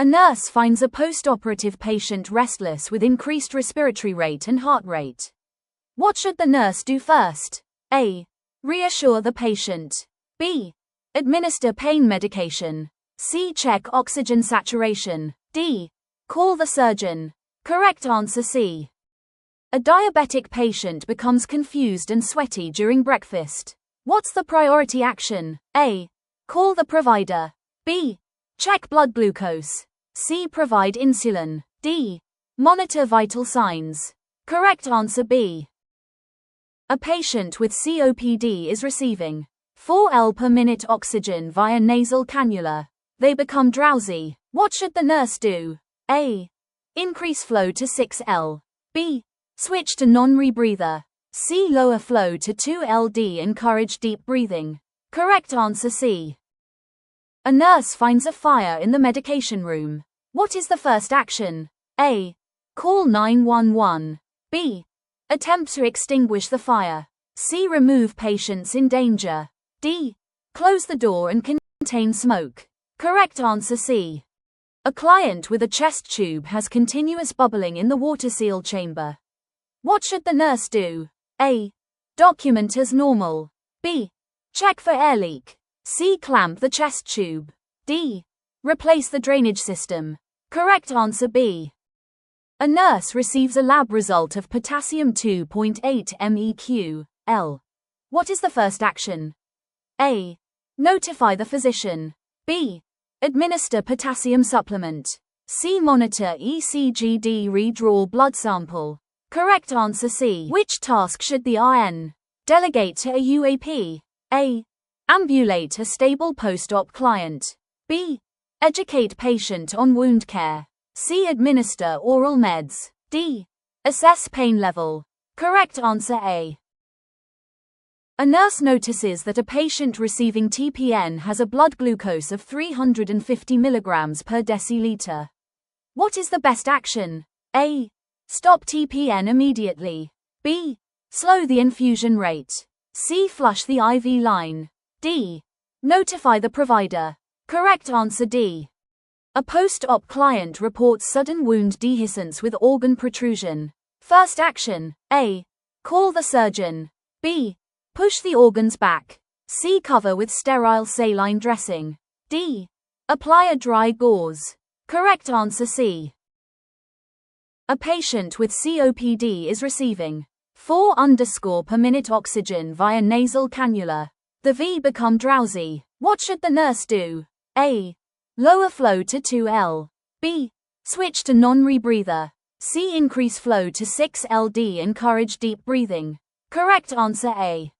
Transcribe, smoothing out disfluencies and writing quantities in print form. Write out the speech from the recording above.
A nurse finds a post-operative patient restless with increased respiratory rate and heart rate. What should the nurse do first? A. Reassure the patient. B. Administer pain medication. C. Check oxygen saturation. D. Call the surgeon. Correct answer C. A diabetic patient becomes confused and sweaty during breakfast. What's the priority action? A. Call the provider. B. Check blood glucose. C. Provide insulin. D. Monitor vital signs. Correct answer B. A patient with COPD is receiving 4 L per minute oxygen via nasal cannula. They become drowsy. What should the nurse do? A. Increase flow to 6 L. B. Switch to non-rebreather. C. Lower flow to 2 LD. Encourage deep breathing. Correct answer C. A nurse finds a fire in the medication room. What is the first action? A. Call 911. B. Attempt to extinguish the fire. C. Remove patients in danger. D. Close the door and contain smoke. Correct answer C. A client with a chest tube has continuous bubbling in the water seal chamber. What should the nurse do? A. Document as normal. B. Check for air leak. C. Clamp the chest tube. D. Replace the drainage system. Correct answer B. A nurse receives a lab result of potassium 2.8 MEq/L. What is the first action? A. Notify the physician. B. Administer potassium supplement. C. Monitor ECG. D. Redraw blood sample. Correct answer C. Which task should the RN delegate to a UAP? A. Ambulate a stable post-op client. B. Educate patient on wound care. C. Administer oral meds. D. Assess pain level. Correct answer A. A nurse notices that a patient receiving TPN has a blood glucose of 350 mg per deciliter. What is the best action? A. Stop TPN immediately. B. Slow the infusion rate. C. Flush the IV line. D. Notify the provider. Correct answer D. A post-op client reports sudden wound dehiscence with organ protrusion. First action. A. Call the surgeon. B. Push the organs back. C. Cover with sterile saline dressing. D. Apply a dry gauze. Correct answer C. A patient with COPD is receiving 4 per minute oxygen via nasal cannula. The V become drowsy. What should the nurse do? A. Lower flow to 2 L. B. Switch to non-rebreather. C. Increase flow to 6 LD. Encourage deep breathing. Correct answer A.